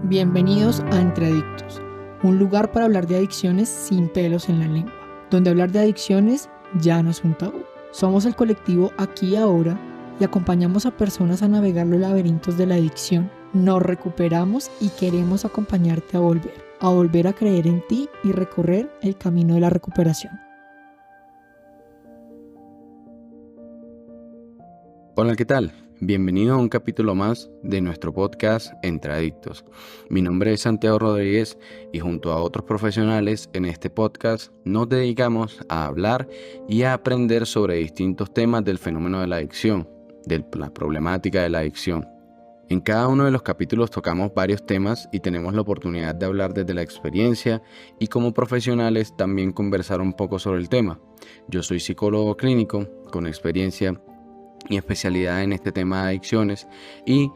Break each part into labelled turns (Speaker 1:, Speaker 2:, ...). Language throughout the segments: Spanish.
Speaker 1: Bienvenidos a Entre Adictos, un lugar para hablar de adicciones sin pelos en la lengua, donde hablar de adicciones ya no es un tabú. Somos el colectivo Aquí y Ahora y acompañamos a personas a navegar los laberintos de la adicción. Nos recuperamos y queremos acompañarte a volver a creer en ti y recorrer el camino de la recuperación.
Speaker 2: Hola, ¿qué tal? Bienvenido a un capítulo más de nuestro podcast Entre Adictos. Mi nombre es Santiago Rodríguez y junto a otros profesionales en este podcast nos dedicamos a hablar y a aprender sobre distintos temas del fenómeno de la adicción, de la problemática de la adicción. En cada uno de los capítulos tocamos varios temas y tenemos la oportunidad de hablar desde la experiencia y como profesionales también conversar un poco sobre el tema. Yo soy psicólogo clínico con experiencia y especialidad en este tema de adicciones y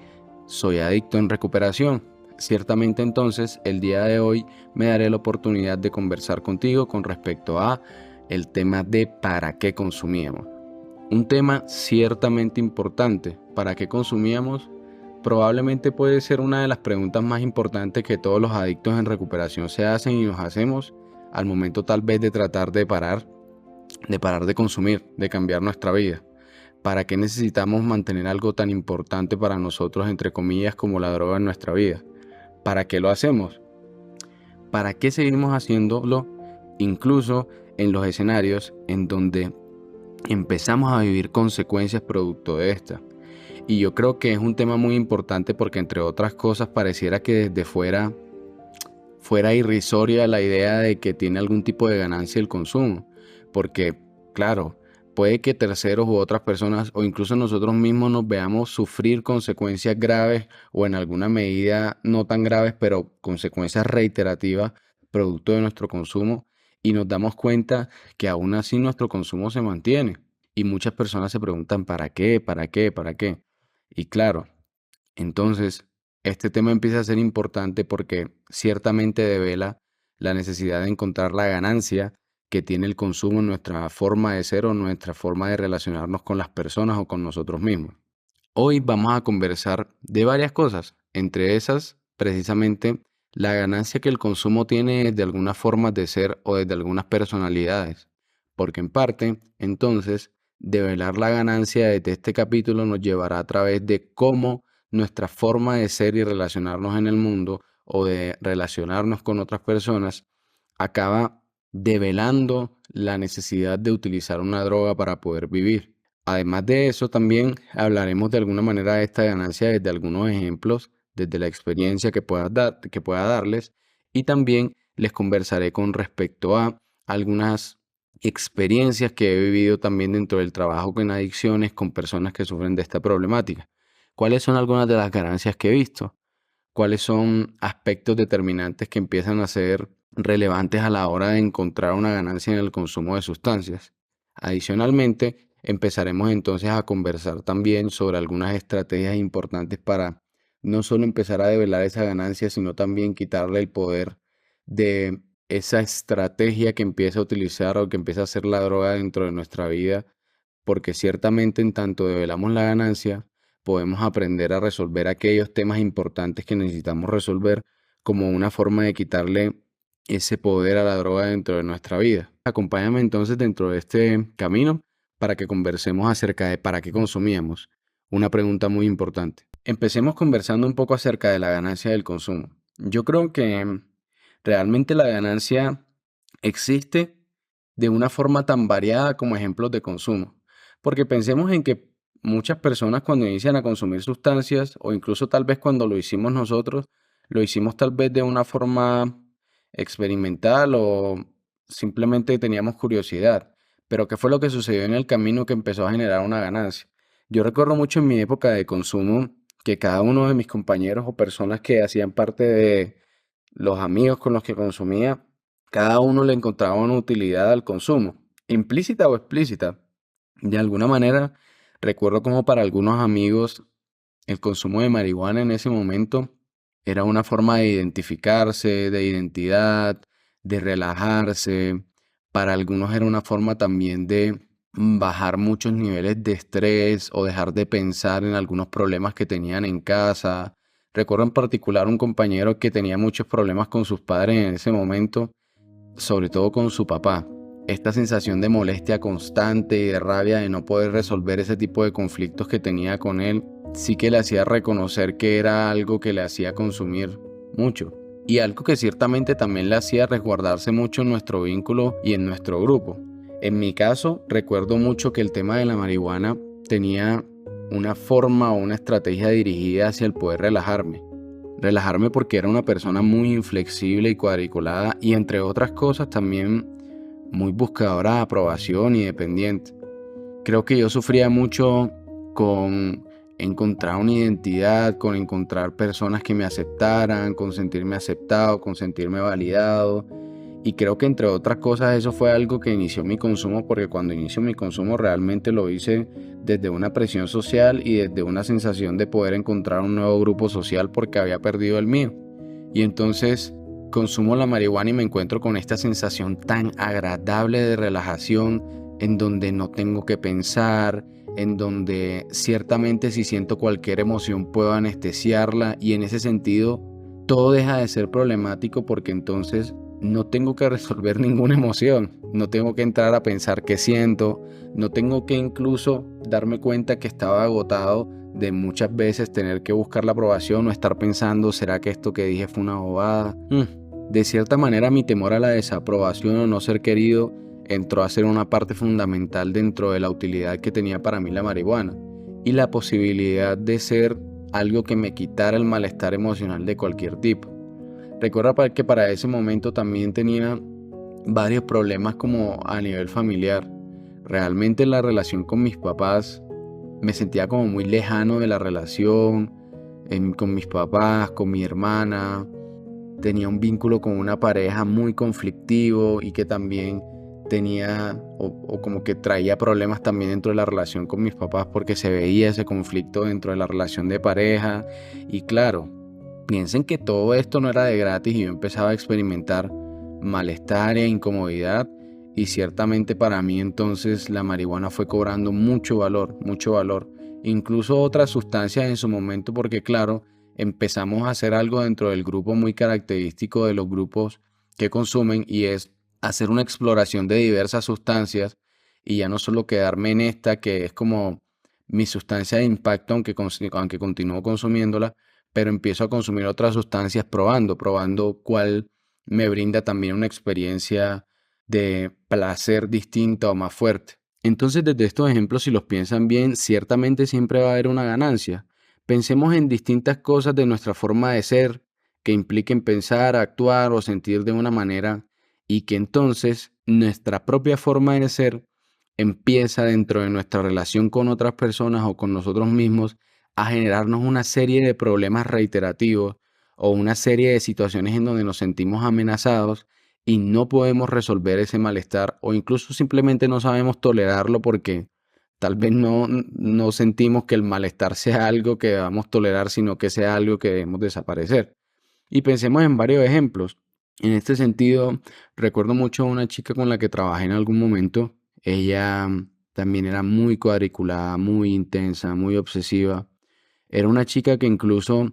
Speaker 2: soy adicto en recuperación. Ciertamente entonces el día de hoy me daré la oportunidad de conversar contigo con respecto a el tema de para qué consumíamos. Un tema ciertamente importante. ¿Para qué consumíamos? Probablemente puede ser una de las preguntas más importantes que todos los adictos en recuperación se hacen y nos hacemos al momento tal vez de tratar de parar de consumir, de cambiar nuestra vida. ¿Para qué necesitamos mantener algo tan importante para nosotros, entre comillas, como la droga en nuestra vida? ¿Para qué lo hacemos? ¿Para qué seguimos haciéndolo incluso en los escenarios en donde empezamos a vivir consecuencias producto de esta? Y yo creo que es un tema muy importante porque, entre otras cosas, pareciera que desde fuera irrisoria la idea de que tiene algún tipo de ganancia el consumo. Porque, claro, puede que terceros u otras personas o incluso nosotros mismos nos veamos sufrir consecuencias graves o en alguna medida no tan graves, pero consecuencias reiterativas producto de nuestro consumo y nos damos cuenta que aún así nuestro consumo se mantiene. Y muchas personas se preguntan ¿para qué? ¿Para qué? ¿Para qué? Y claro, entonces este tema empieza a ser importante porque ciertamente devela la necesidad de encontrar la ganancia que tiene el consumo en nuestra forma de ser o nuestra forma de relacionarnos con las personas o con nosotros mismos. Hoy vamos a conversar de varias cosas, entre esas precisamente la ganancia que el consumo tiene desde algunas formas de ser o desde algunas personalidades, porque en parte, entonces, develar la ganancia desde este capítulo nos llevará a través de cómo nuestra forma de ser y relacionarnos en el mundo o de relacionarnos con otras personas acaba develando la necesidad de utilizar una droga para poder vivir. Además de eso, también hablaremos de alguna manera de esta ganancia desde algunos ejemplos, desde la experiencia que pueda darles, y también les conversaré con respecto a algunas experiencias que he vivido también dentro del trabajo con adicciones con personas que sufren de esta problemática. ¿Cuáles son algunas de las ganancias que he visto? ¿Cuáles son aspectos determinantes que empiezan a ser relevantes a la hora de encontrar una ganancia en el consumo de sustancias? Adicionalmente, empezaremos entonces a conversar también sobre algunas estrategias importantes para no solo empezar a develar esa ganancia, sino también quitarle el poder de esa estrategia que empieza a utilizar o que empieza a hacer la droga dentro de nuestra vida, porque ciertamente en tanto develamos la ganancia, podemos aprender a resolver aquellos temas importantes que necesitamos resolver como una forma de quitarle ese poder a la droga dentro de nuestra vida. Acompáñame entonces dentro de este camino para que conversemos acerca de para qué consumíamos. Una pregunta muy importante. Empecemos conversando un poco acerca de la ganancia del consumo. Yo creo que realmente la ganancia existe de una forma tan variada como ejemplos de consumo. Porque pensemos en que muchas personas cuando inician a consumir sustancias o incluso tal vez cuando lo hicimos nosotros, lo hicimos tal vez de una forma experimental o simplemente teníamos curiosidad. Pero ¿qué fue lo que sucedió en el camino que empezó a generar una ganancia? Yo recuerdo mucho en mi época de consumo que cada uno de mis compañeros o personas que hacían parte de los amigos con los que consumía, cada uno le encontraba una utilidad al consumo, implícita o explícita. De alguna manera, recuerdo como para algunos amigos el consumo de marihuana en ese momento era una forma de identificarse, de identidad, de relajarse. Para algunos era una forma también de bajar muchos niveles de estrés o dejar de pensar en algunos problemas que tenían en casa. Recuerdo en particular un compañero que tenía muchos problemas con sus padres en ese momento, sobre todo con su papá. Esta sensación de molestia constante y de rabia de no poder resolver ese tipo de conflictos que tenía con él, sí que le hacía reconocer que era algo que le hacía consumir mucho. Y algo que ciertamente también le hacía resguardarse mucho en nuestro vínculo y en nuestro grupo. En mi caso, recuerdo mucho que el tema de la marihuana tenía una forma o una estrategia dirigida hacia el poder relajarme. Relajarme porque era una persona muy inflexible y cuadriculada y entre otras cosas también muy buscadora de aprobación y dependiente. Creo que yo sufría mucho con encontrar una identidad, con encontrar personas que me aceptaran, con sentirme aceptado, con sentirme validado. Y creo que entre otras cosas eso fue algo que inició mi consumo, porque cuando inicio mi consumo realmente lo hice desde una presión social y desde una sensación de poder encontrar un nuevo grupo social porque había perdido el mío. Y entonces consumo la marihuana y me encuentro con esta sensación tan agradable de relajación en donde no tengo que pensar, en donde ciertamente si siento cualquier emoción puedo anestesiarla y en ese sentido todo deja de ser problemático porque entonces no tengo que resolver ninguna emoción, no tengo que entrar a pensar qué siento, no tengo que incluso darme cuenta que estaba agotado de muchas veces tener que buscar la aprobación o estar pensando, ¿será que esto que dije fue una bobada? De cierta manera mi temor a la desaprobación o no ser querido entró a ser una parte fundamental dentro de la utilidad que tenía para mí la marihuana y la posibilidad de ser algo que me quitara el malestar emocional de cualquier tipo. Recuerda que para ese momento también tenía varios problemas como a nivel familiar. Realmente la relación con mis papás me sentía como muy lejano de la relación con mis papás, con mi hermana. Tenía un vínculo con una pareja muy conflictivo y que también tenía o como que traía problemas también dentro de la relación con mis papás porque se veía ese conflicto dentro de la relación de pareja. Y claro, piensen que todo esto no era de gratis y yo empezaba a experimentar malestar e incomodidad y ciertamente para mí entonces la marihuana fue cobrando mucho valor, incluso otras sustancias en su momento porque claro, empezamos a hacer algo dentro del grupo muy característico de los grupos que consumen y es hacer una exploración de diversas sustancias y ya no solo quedarme en esta que es como mi sustancia de impacto aunque continúo consumiéndola, pero empiezo a consumir otras sustancias probando cuál me brinda también una experiencia de placer distinta o más fuerte. Entonces, desde estos ejemplos, si los piensan bien, ciertamente siempre va a haber una ganancia. Pensemos en distintas cosas de nuestra forma de ser que impliquen pensar, actuar o sentir de una manera y que entonces nuestra propia forma de ser empieza dentro de nuestra relación con otras personas o con nosotros mismos a generarnos una serie de problemas reiterativos o una serie de situaciones en donde nos sentimos amenazados y no podemos resolver ese malestar o incluso simplemente no sabemos tolerarlo porque tal vez no sentimos que el malestar sea algo que debamos tolerar, sino que sea algo que debemos desaparecer. Y pensemos en varios ejemplos. En este sentido, recuerdo mucho a una chica con la que trabajé en algún momento. Ella también era muy cuadriculada, muy intensa, muy obsesiva. Era una chica que incluso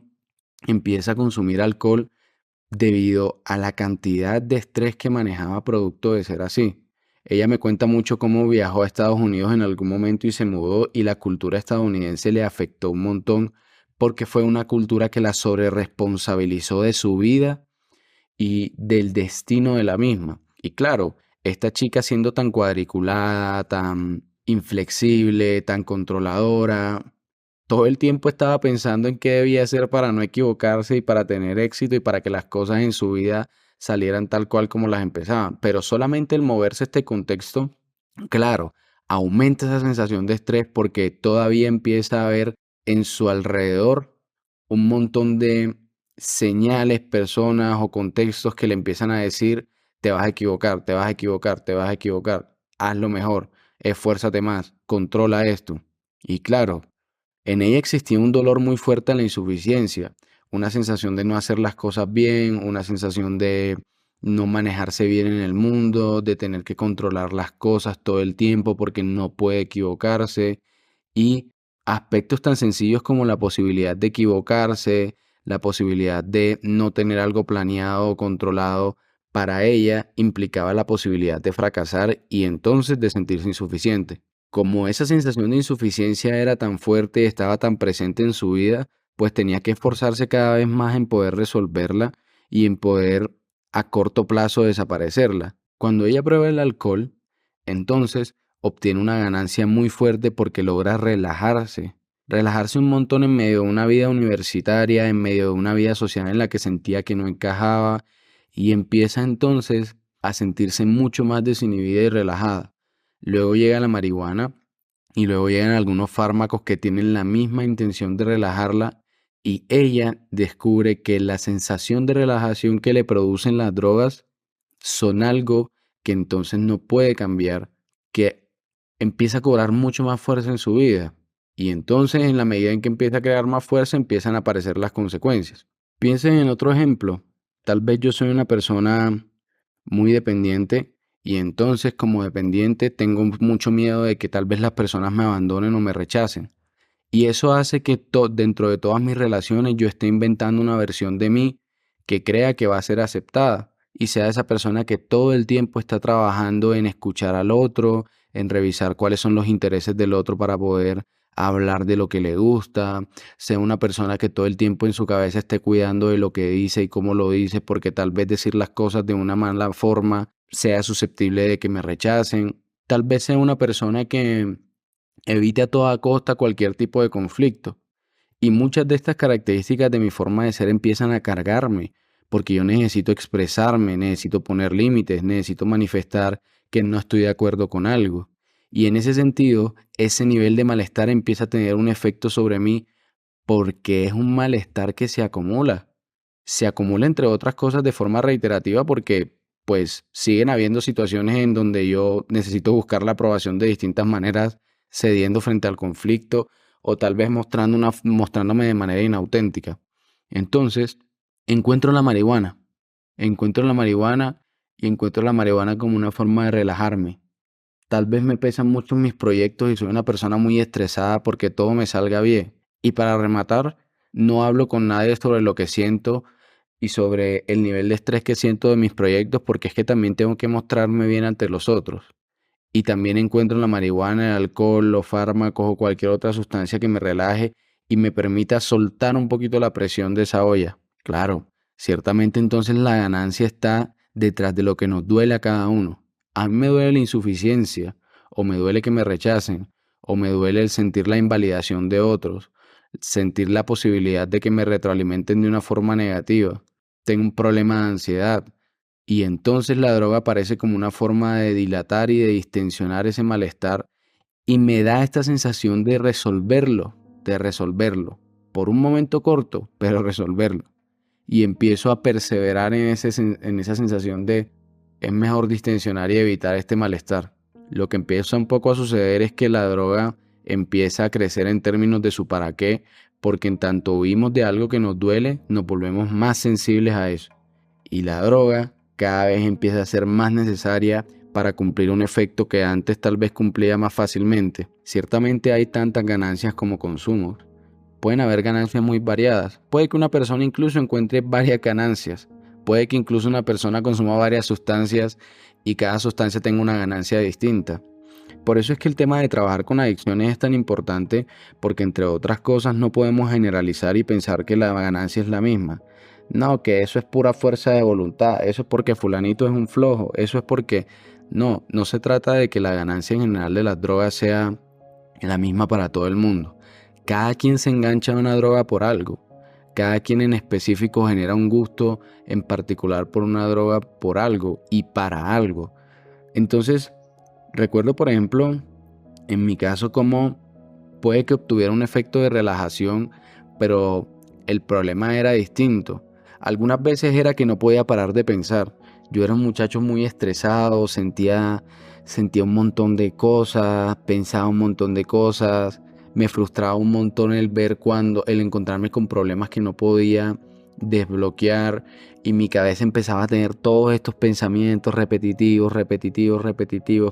Speaker 2: empieza a consumir alcohol debido a la cantidad de estrés que manejaba producto de ser así. Ella me cuenta mucho cómo viajó a Estados Unidos en algún momento y se mudó y la cultura estadounidense le afectó un montón porque fue una cultura que la sobreresponsabilizó de su vida y del destino de la misma. Y claro, esta chica siendo tan cuadriculada, tan inflexible, tan controladora, todo el tiempo estaba pensando en qué debía hacer para no equivocarse y para tener éxito y para que las cosas en su vida salieran tal cual como las empezaban. Pero solamente el moverse este contexto, claro, aumenta esa sensación de estrés porque todavía empieza a haber en su alrededor un montón de señales, personas o contextos que le empiezan a decir, te vas a equivocar, te vas a equivocar, te vas a equivocar, hazlo mejor, esfuérzate más, controla esto. Y claro, en ella existía un dolor muy fuerte a la insuficiencia, una sensación de no hacer las cosas bien, una sensación de no manejarse bien en el mundo, de tener que controlar las cosas todo el tiempo porque no puede equivocarse y aspectos tan sencillos como la posibilidad de equivocarse, la posibilidad de no tener algo planeado o controlado, para ella implicaba la posibilidad de fracasar y entonces de sentirse insuficiente. Como esa sensación de insuficiencia era tan fuerte y estaba tan presente en su vida, pues tenía que esforzarse cada vez más en poder resolverla y en poder a corto plazo desaparecerla. Cuando ella prueba el alcohol, entonces obtiene una ganancia muy fuerte porque logra relajarse un montón en medio de una vida universitaria, en medio de una vida social en la que sentía que no encajaba y empieza entonces a sentirse mucho más desinhibida y relajada. Luego llega la marihuana y luego llegan algunos fármacos que tienen la misma intención de relajarla y ella descubre que la sensación de relajación que le producen las drogas son algo que entonces no puede cambiar, que empieza a cobrar mucho más fuerza en su vida. Y entonces en la medida en que empieza a crear más fuerza empiezan a aparecer las consecuencias. Piensen en otro ejemplo. Tal vez yo soy una persona muy dependiente y entonces como dependiente tengo mucho miedo de que tal vez las personas me abandonen o me rechacen. Y eso hace que dentro de todas mis relaciones yo esté inventando una versión de mí que crea que va a ser aceptada y sea esa persona que todo el tiempo está trabajando en escuchar al otro, en revisar cuáles son los intereses del otro para poder hablar de lo que le gusta, sea una persona que todo el tiempo en su cabeza esté cuidando de lo que dice y cómo lo dice, porque tal vez decir las cosas de una mala forma sea susceptible de que me rechacen. Tal vez sea una persona que evite a toda costa cualquier tipo de conflicto. Y muchas de estas características de mi forma de ser empiezan a cargarme, porque yo necesito expresarme, necesito poner límites, necesito manifestar que no estoy de acuerdo con algo. Y en ese sentido, ese nivel de malestar empieza a tener un efecto sobre mí porque es un malestar que se acumula. Se acumula entre otras cosas de forma reiterativa porque pues siguen habiendo situaciones en donde yo necesito buscar la aprobación de distintas maneras, cediendo frente al conflicto o tal vez mostrándome de manera inauténtica. Entonces, encuentro la marihuana. Encuentro la marihuana y encuentro la marihuana como una forma de relajarme. Tal vez me pesan mucho mis proyectos y soy una persona muy estresada porque todo me salga bien. Y para rematar, no hablo con nadie sobre lo que siento y sobre el nivel de estrés que siento de mis proyectos porque es que también tengo que mostrarme bien ante los otros. Y también encuentro en la marihuana, el alcohol, los fármacos o cualquier otra sustancia que me relaje y me permita soltar un poquito la presión de esa olla. Claro, ciertamente entonces la ganancia está detrás de lo que nos duele a cada uno. A mí me duele la insuficiencia, o me duele que me rechacen, o me duele el sentir la invalidación de otros, sentir la posibilidad de que me retroalimenten de una forma negativa. Tengo un problema de ansiedad y entonces la droga aparece como una forma de dilatar y de distensionar ese malestar y me da esta sensación de resolverlo, por un momento corto, pero resolverlo. Y empiezo a perseverar en esa sensación de es mejor distensionar y evitar este malestar. Lo que empieza un poco a suceder es que la droga empieza a crecer en términos de su para qué, porque en tanto huimos de algo que nos duele, nos volvemos más sensibles a eso. Y la droga cada vez empieza a ser más necesaria para cumplir un efecto que antes tal vez cumplía más fácilmente. Ciertamente hay tantas ganancias como consumos. Pueden haber ganancias muy variadas. Puede que una persona incluso encuentre varias ganancias. Puede que incluso una persona consuma varias sustancias y cada sustancia tenga una ganancia distinta. Por eso es que el tema de trabajar con adicciones es tan importante porque entre otras cosas no podemos generalizar y pensar que la ganancia es la misma. No, que eso es pura fuerza de voluntad, eso es porque fulanito es un flojo, eso es porque... No se trata de que la ganancia en general de las drogas sea la misma para todo el mundo. Cada quien se engancha a una droga por algo. Cada quien en específico genera un gusto en particular por una droga por algo y para algo. Entonces, recuerdo por ejemplo, en mi caso cómo puede que obtuviera un efecto de relajación, pero el problema era distinto. Algunas veces era que no podía parar de pensar. Yo era un muchacho muy estresado, sentía un montón de cosas, pensaba un montón de cosas, me frustraba un montón el encontrarme con problemas que no podía desbloquear y mi cabeza empezaba a tener todos estos pensamientos repetitivos,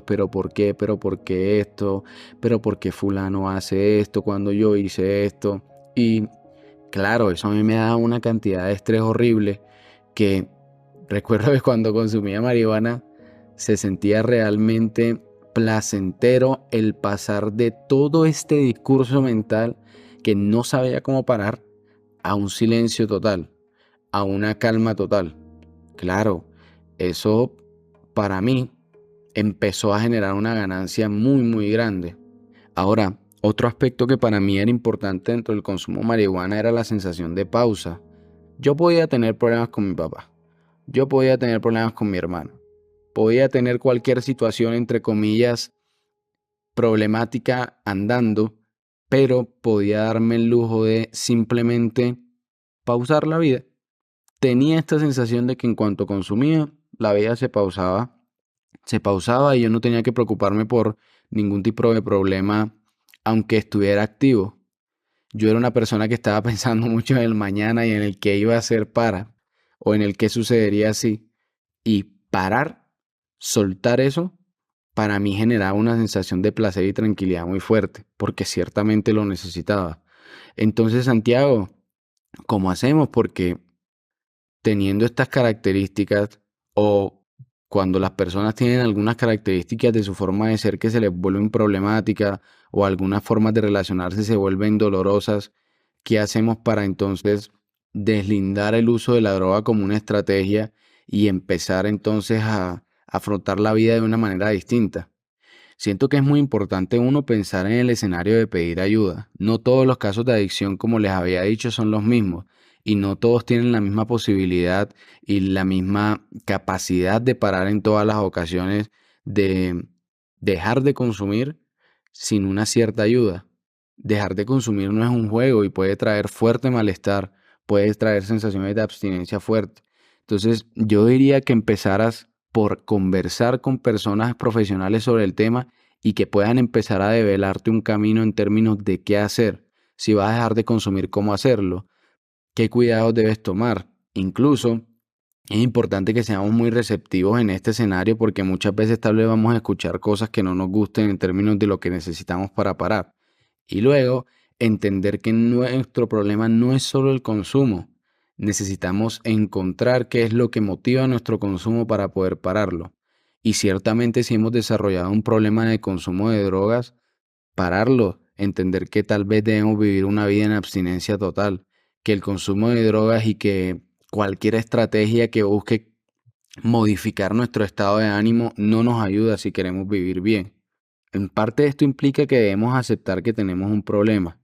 Speaker 2: pero ¿por qué? ¿Pero por qué esto? ¿Pero por qué fulano hace esto cuando yo hice esto? Y Claro, eso a mí me da una cantidad de estrés horrible que recuerdo que cuando consumía marihuana se sentía realmente placentero el pasar de todo este discurso mental que no sabía cómo parar a un silencio total, a una calma total. Claro, eso para mí empezó a generar una ganancia muy, muy grande. Ahora, otro aspecto que para mí era importante dentro del consumo de marihuana era la sensación de pausa. Yo podía tener problemas con mi papá, yo podía tener problemas con mi hermano, podía tener cualquier situación, entre comillas, problemática andando, pero podía darme el lujo de simplemente pausar la vida. Tenía esta sensación de que en cuanto consumía, la vida se pausaba y yo no tenía que preocuparme por ningún tipo de problema, aunque estuviera activo. Yo era una persona que estaba pensando mucho en el mañana y en el qué iba a hacer para, o en el qué sucedería si. Y parar, soltar eso, para mí generaba una sensación de placer y tranquilidad muy fuerte, porque ciertamente lo necesitaba. Entonces, Santiago, ¿cómo hacemos? Porque teniendo estas características o cuando las personas tienen algunas características de su forma de ser que se les vuelven problemáticas o algunas formas de relacionarse se vuelven dolorosas, ¿qué hacemos para entonces deslindar el uso de la droga como una estrategia y empezar entonces a afrontar la vida de una manera distinta? Siento que es muy importante uno pensar en el escenario de pedir ayuda. No todos los casos de adicción, como les había dicho, son los mismos y no todos tienen la misma posibilidad y la misma capacidad de parar en todas las ocasiones, de dejar de consumir sin una cierta ayuda. Dejar de consumir no es un juego y puede traer fuerte malestar, puede traer sensaciones de abstinencia fuerte. Entonces, yo diría que empezaras por conversar con personas profesionales sobre el tema y que puedan empezar a develarte un camino en términos de qué hacer. Si vas a dejar de consumir, cómo hacerlo, qué cuidados debes tomar. Incluso es importante que seamos muy receptivos en este escenario porque muchas veces tal vez vamos a escuchar cosas que no nos gusten en términos de lo que necesitamos para parar. Y luego entender que nuestro problema no es solo el consumo. Necesitamos encontrar qué es lo que motiva nuestro consumo para poder pararlo. Y ciertamente si hemos desarrollado un problema de consumo de drogas, pararlo, entender que tal vez debemos vivir una vida en abstinencia total, que el consumo de drogas y que cualquier estrategia que busque modificar nuestro estado de ánimo no nos ayuda si queremos vivir bien. En parte esto implica que debemos aceptar que tenemos un problema,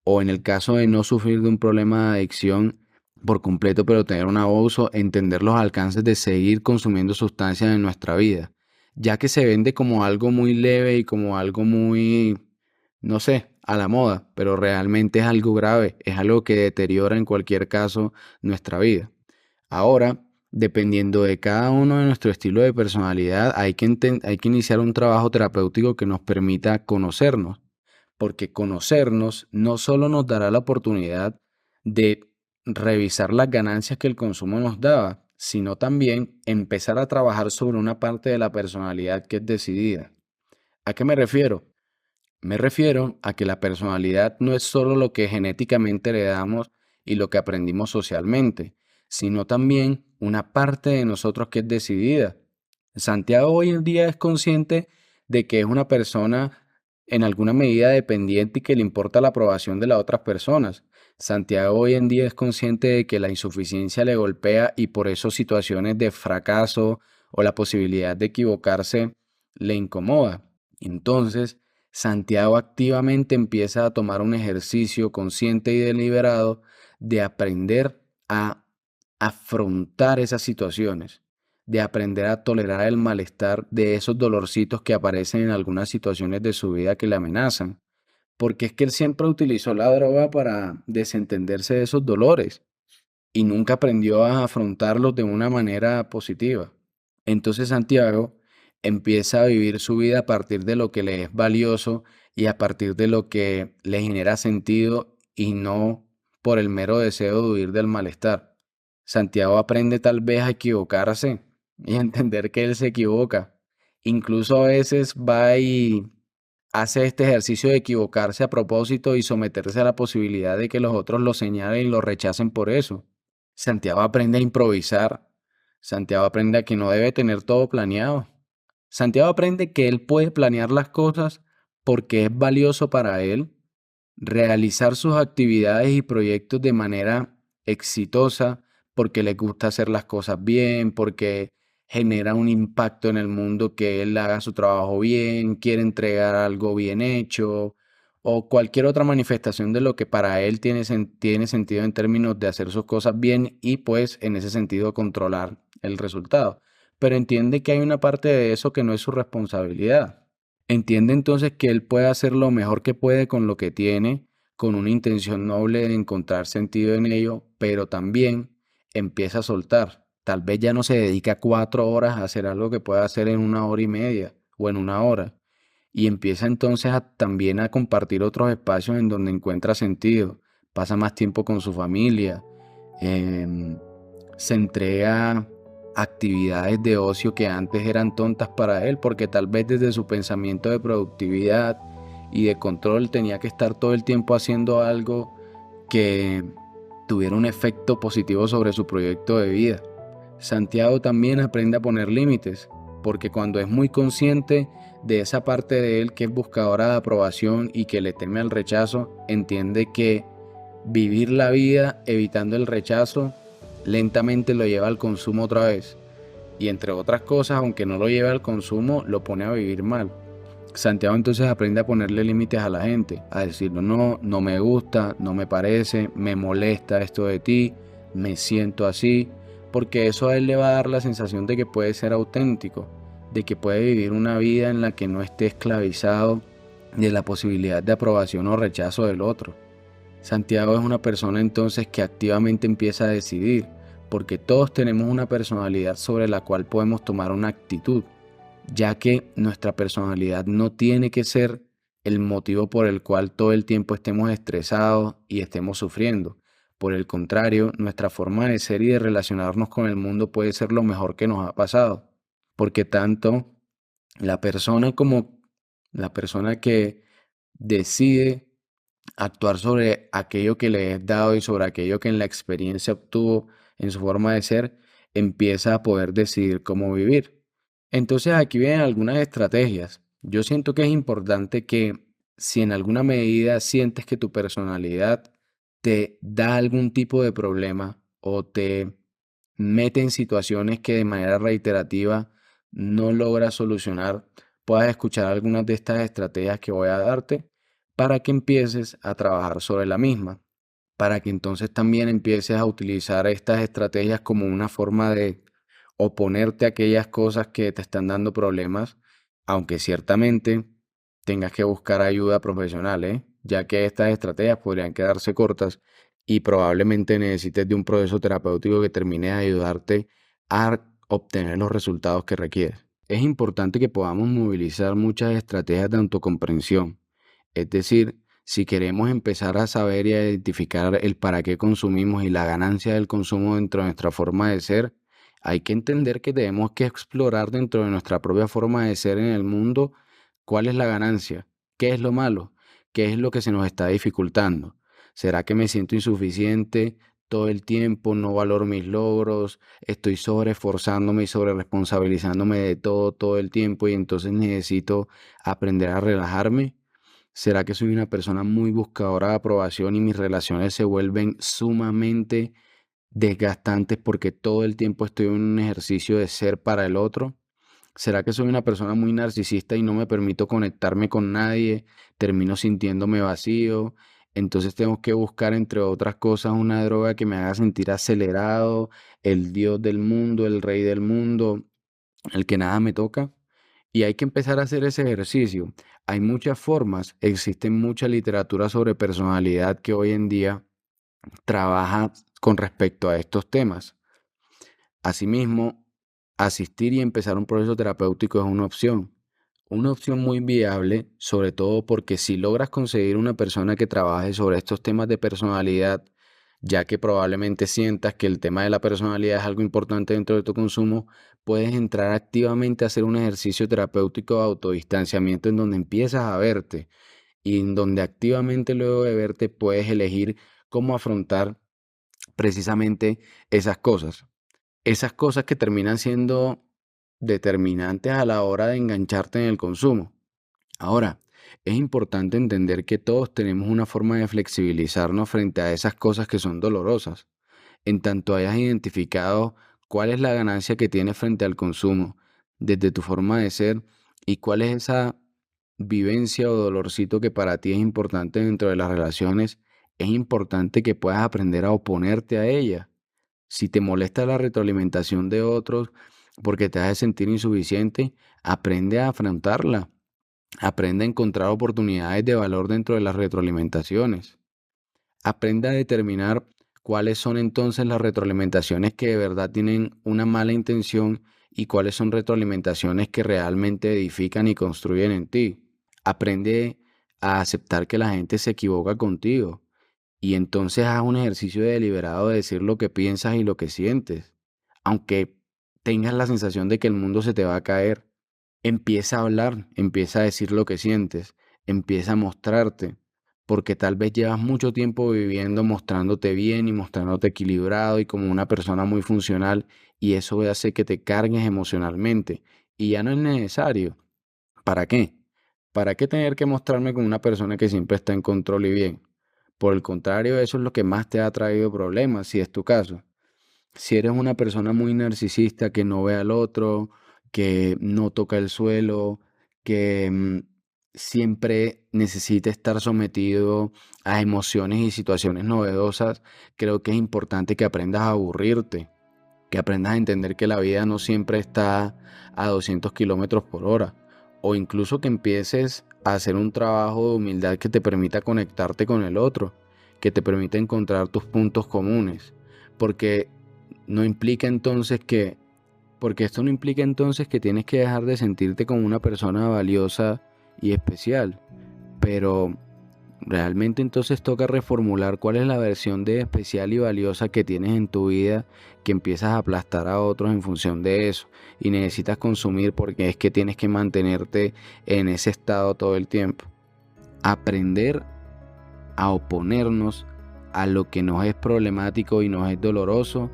Speaker 2: o en el caso de no sufrir de un problema de adicción por completo, pero tener un abuso, entender los alcances de seguir consumiendo sustancias en nuestra vida, ya que se vende como algo muy leve y como algo muy, no sé, a la moda, pero realmente es algo grave, es algo que deteriora en cualquier caso nuestra vida. Ahora, dependiendo de cada uno de nuestro estilo de personalidad, hay que iniciar un trabajo terapéutico que nos permita conocernos, porque conocernos no solo nos dará la oportunidad de revisar las ganancias que el consumo nos daba, sino también empezar a trabajar sobre una parte de la personalidad que es decidida. ¿A qué me refiero? Me refiero a que la personalidad no es solo lo que genéticamente heredamos y lo que aprendimos socialmente, sino también una parte de nosotros que es decidida. Santiago hoy en día es consciente de que es una persona en alguna medida dependiente y que le importa la aprobación de las otras personas. Santiago hoy en día es consciente de que la insuficiencia le golpea y por eso situaciones de fracaso o la posibilidad de equivocarse le incomoda. Entonces, Santiago activamente empieza a tomar un ejercicio consciente y deliberado de aprender a afrontar esas situaciones, de aprender a tolerar el malestar de esos dolorcitos que aparecen en algunas situaciones de su vida que le amenazan. Porque es que él siempre utilizó la droga para desentenderse de esos dolores y nunca aprendió a afrontarlos de una manera positiva. Entonces Santiago empieza a vivir su vida a partir de lo que le es valioso y a partir de lo que le genera sentido y no por el mero deseo de huir del malestar. Santiago aprende tal vez a equivocarse y a entender que él se equivoca. Incluso a veces va y hace este ejercicio de equivocarse a propósito y someterse a la posibilidad de que los otros lo señalen y lo rechacen por eso. Santiago aprende a improvisar. Santiago aprende a que no debe tener todo planeado. Santiago aprende que él puede planear las cosas porque es valioso para él realizar sus actividades y proyectos de manera exitosa porque le gusta hacer las cosas bien, porque genera un impacto en el mundo que él haga su trabajo bien, quiere entregar algo bien hecho o cualquier otra manifestación de lo que para él tiene sentido en términos de hacer sus cosas bien y pues en ese sentido controlar el resultado. Pero entiende que hay una parte de eso que no es su responsabilidad. Entiende entonces que él puede hacer lo mejor que puede con lo que tiene, con una intención noble de encontrar sentido en ello, pero también empieza a soltar. Tal vez ya no se dedica 4 horas a hacer algo que pueda hacer en 1 hora y media o en 1 hora. Y empieza entonces también a compartir otros espacios en donde encuentra sentido. Pasa más tiempo con su familia, em, se entrega a actividades de ocio que antes eran tontas para él, porque tal vez desde su pensamiento de productividad y de control tenía que estar todo el tiempo haciendo algo que tuviera un efecto positivo sobre su proyecto de vida. Santiago también aprende a poner límites, porque cuando es muy consciente de esa parte de él que es buscadora de aprobación y que le teme al rechazo, entiende que vivir la vida evitando el rechazo lentamente lo lleva al consumo otra vez. Y entre otras cosas, aunque no lo lleve al consumo, lo pone a vivir mal. Santiago entonces aprende a ponerle límites a la gente, a decirlo, no, no me gusta, no me parece, me molesta esto de ti, me siento así, porque eso a él le va a dar la sensación de que puede ser auténtico, de que puede vivir una vida en la que no esté esclavizado de la posibilidad de aprobación o rechazo del otro. Santiago es una persona entonces que activamente empieza a decidir, porque todos tenemos una personalidad sobre la cual podemos tomar una actitud, ya que nuestra personalidad no tiene que ser el motivo por el cual todo el tiempo estemos estresados y estemos sufriendo. Por el contrario, nuestra forma de ser y de relacionarnos con el mundo puede ser lo mejor que nos ha pasado, porque tanto la persona como la persona que decide actuar sobre aquello que le es dado y sobre aquello que en la experiencia obtuvo en su forma de ser, empieza a poder decidir cómo vivir. Entonces aquí vienen algunas estrategias. Yo siento que es importante que si en alguna medida sientes que tu personalidad te da algún tipo de problema o te mete en situaciones que de manera reiterativa no logras solucionar, puedas escuchar algunas de estas estrategias que voy a darte para que empieces a trabajar sobre la misma, para que entonces también empieces a utilizar estas estrategias como una forma de oponerte a aquellas cosas que te están dando problemas, aunque ciertamente tengas que buscar ayuda profesional, ¿eh? Ya que estas estrategias podrían quedarse cortas y probablemente necesites de un proceso terapéutico que termine de ayudarte a obtener los resultados que requieres. Es importante que podamos movilizar muchas estrategias de autocomprensión, es decir, si queremos empezar a saber y a identificar el para qué consumimos y la ganancia del consumo dentro de nuestra forma de ser, hay que entender que tenemos que explorar dentro de nuestra propia forma de ser en el mundo cuál es la ganancia, qué es lo malo, qué es lo que se nos está dificultando. ¿Será que me siento insuficiente todo el tiempo, no valoro mis logros, estoy sobreesforzándome y sobreresponsabilizándome de todo el tiempo y entonces necesito aprender a relajarme? ¿Será que soy una persona muy buscadora de aprobación y mis relaciones se vuelven sumamente desgastantes porque todo el tiempo estoy en un ejercicio de ser para el otro? ¿Será que soy una persona muy narcisista y no me permito conectarme con nadie? Termino sintiéndome vacío. Entonces tengo que buscar, entre otras cosas, una droga que me haga sentir acelerado, el dios del mundo, el rey del mundo, el que nada me toca. Y hay que empezar a hacer ese ejercicio. Hay muchas formas, existe mucha literatura sobre personalidad que hoy en día trabaja con respecto a estos temas. Asimismo, asistir y empezar un proceso terapéutico es una opción muy viable, sobre todo porque si logras conseguir una persona que trabaje sobre estos temas de personalidad, ya que probablemente sientas que el tema de la personalidad es algo importante dentro de tu consumo, puedes entrar activamente a hacer un ejercicio terapéutico de autodistanciamiento en donde empiezas a verte y en donde activamente luego de verte puedes elegir cómo afrontar precisamente esas cosas. Esas cosas que terminan siendo determinantes a la hora de engancharte en el consumo. Ahora, es importante entender que todos tenemos una forma de flexibilizarnos frente a esas cosas que son dolorosas. En tanto hayas identificado cuál es la ganancia que tienes frente al consumo, desde tu forma de ser, y cuál es esa vivencia o dolorcito que para ti es importante dentro de las relaciones, es importante que puedas aprender a oponerte a ella. Si te molesta la retroalimentación de otros porque te hace sentir insuficiente, aprende a afrontarla. Aprende a encontrar oportunidades de valor dentro de las retroalimentaciones. Aprende a determinar cuáles son entonces las retroalimentaciones que de verdad tienen una mala intención y cuáles son retroalimentaciones que realmente edifican y construyen en ti. Aprende a aceptar que la gente se equivoca contigo y entonces haz un ejercicio deliberado de decir lo que piensas y lo que sientes. Aunque tengas la sensación de que el mundo se te va a caer, empieza a hablar, empieza a decir lo que sientes, empieza a mostrarte, porque tal vez llevas mucho tiempo viviendo mostrándote bien y mostrándote equilibrado y como una persona muy funcional y eso hace que te cargues emocionalmente y ya no es necesario. ¿Para qué? ¿Para qué tener que mostrarme como una persona que siempre está en control y bien? Por el contrario, eso es lo que más te ha traído problemas, si es tu caso. Si eres una persona muy narcisista que no ve al otro, que no toca el suelo, que siempre necesita estar sometido a emociones y situaciones novedosas, creo que es importante que aprendas a aburrirte, que aprendas a entender que la vida no siempre está a 200 kilómetros por hora, o incluso que empieces a hacer un trabajo de humildad que te permita conectarte con el otro, que te permita encontrar tus puntos comunes, porque no implica entonces que, porque esto no implica entonces que tienes que dejar de sentirte como una persona valiosa y especial, pero realmente entonces toca reformular cuál es la versión de especial y valiosa que tienes en tu vida, que empiezas a aplastar a otros en función de eso y necesitas consumir porque es que tienes que mantenerte en ese estado todo el tiempo. Aprender a oponernos a lo que nos es problemático y nos es doloroso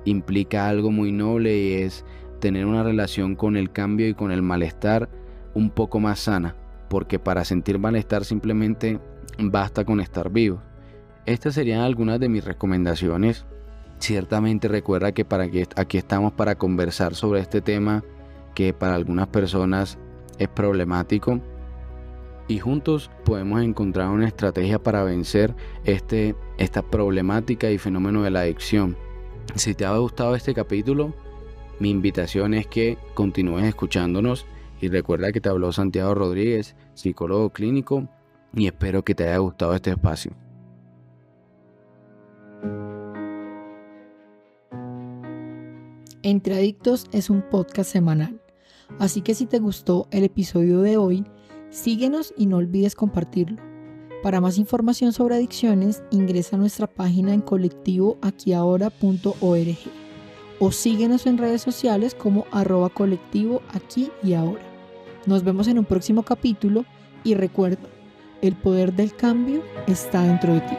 Speaker 2: implica algo muy noble y es tener una relación con el cambio y con el malestar un poco más sana, porque para sentir malestar simplemente basta con estar vivo. Estas serían algunas de mis recomendaciones. Ciertamente recuerda que aquí estamos para conversar sobre este tema que para algunas personas es problemático y juntos podemos encontrar una estrategia para vencer esta problemática y fenómeno de la adicción. Si te ha gustado este capítulo, mi invitación es que continúes escuchándonos y recuerda que te habló Santiago Rodríguez, psicólogo clínico, y espero que te haya gustado este espacio.
Speaker 1: Entre Adictos es un podcast semanal, así que si te gustó el episodio de hoy, síguenos y no olvides compartirlo. Para más información sobre adicciones, ingresa a nuestra página en colectivoaquiahora.org o síguenos en redes sociales como @colectivoaquiahora. Nos vemos en un próximo capítulo y recuerda, el poder del cambio está dentro de ti.